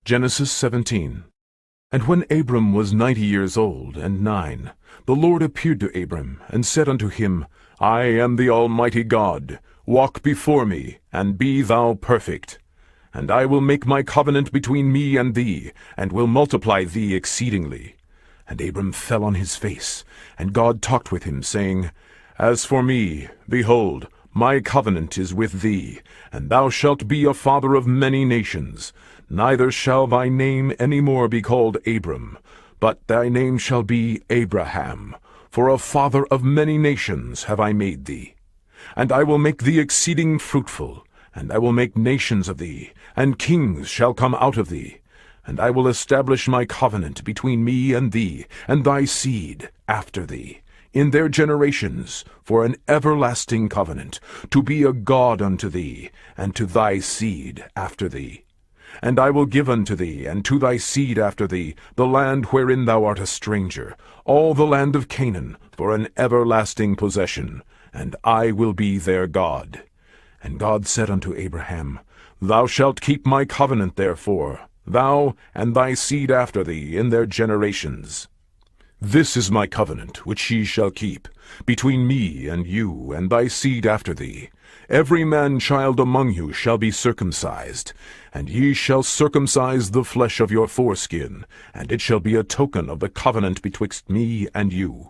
Genesis 17. And when Abram was 90 years old and 9, the Lord appeared to Abram, and said unto him, I am the Almighty God. Walk before me, and be thou perfect. And I will make my covenant between me and thee, and will multiply thee exceedingly. And Abram fell on his face, and God talked with him, saying, As for me, behold, my covenant is with thee, and thou shalt be a father of many nations. Neither shall thy name any more be called Abram, but thy name shall be Abraham. For a father of many nations have I made thee. And I will make thee exceeding fruitful, and I will make nations of thee, and kings shall come out of thee. And I will establish my covenant between me and thee, and thy seed after thee, in their generations, for an everlasting covenant, to be a God unto thee, and to thy seed after thee. And I will give unto thee, and to thy seed after thee, the land wherein thou art a stranger, all the land of Canaan, for an everlasting possession, and I will be their God. And God said unto Abraham, Thou shalt keep my covenant therefore, thou and thy seed after thee in their generations. This is my covenant which ye shall keep, between me and you and thy seed after thee. Every man-child among you shall be circumcised, and ye shall circumcise the flesh of your foreskin, and it shall be a token of the covenant betwixt me and you.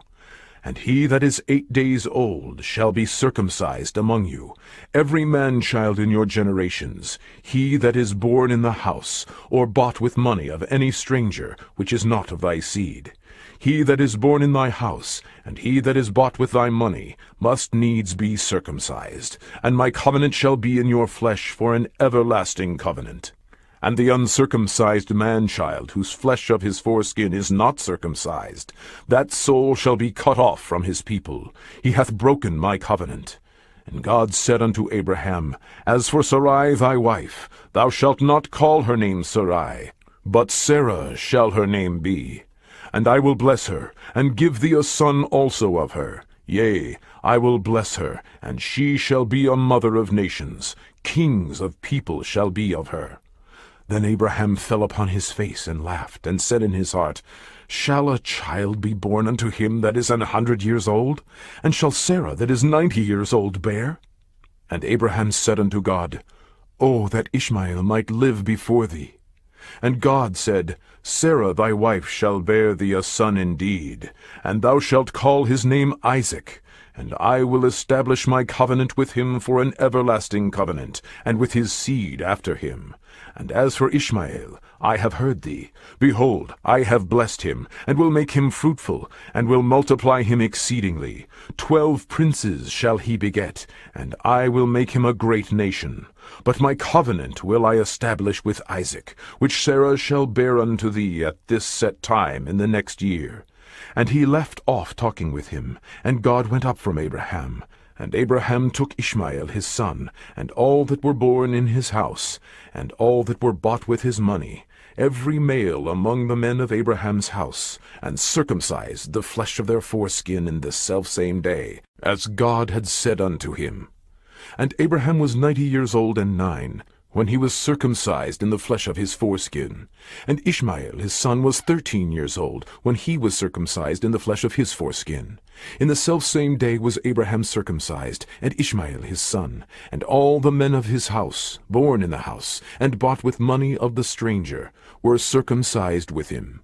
And he that is 8 days old shall be circumcised among you, every man-child in your generations, he that is born in the house, or bought with money of any stranger, which is not of thy seed. He that is born in thy house, and he that is bought with thy money, must needs be circumcised, and my covenant shall be in your flesh for an everlasting covenant. And the uncircumcised man-child, whose flesh of his foreskin is not circumcised, that soul shall be cut off from his people. He hath broken my covenant. And God said unto Abraham, As for Sarai thy wife, thou shalt not call her name Sarai, but Sarah shall her name be. And I will bless her, and give thee a son also of her. Yea, I will bless her, and she shall be a mother of nations. Kings of people shall be of her. Then Abraham fell upon his face, and laughed, and said in his heart, Shall a child be born unto him that is 100 years old? And shall Sarah that is 90 years old bear? And Abraham said unto God, O that Ishmael might live before thee! And God said, Sarah thy wife shall bear thee a son indeed, and thou shalt call his name Isaac. And I will establish my covenant with him for an everlasting covenant, and with his seed after him. And as for Ishmael, I have heard thee. Behold, I have blessed him, and will make him fruitful, and will multiply him exceedingly. 12 princes shall he beget, and I will make him a great nation. But my covenant will I establish with Isaac, which Sarah shall bear unto thee at this set time in the next year. And he left off talking with him, and God went up from Abraham. And Abraham took Ishmael his son, and all that were born in his house, and all that were bought with his money, every male among the men of Abraham's house, and circumcised the flesh of their foreskin in the selfsame day, as God had said unto him. And Abraham was 90 years old and 9, when he was circumcised in the flesh of his foreskin. And Ishmael his son was 13 years old, when he was circumcised in the flesh of his foreskin. In the selfsame day was Abraham circumcised, and Ishmael his son, and all the men of his house, born in the house, and bought with money of the stranger, were circumcised with him.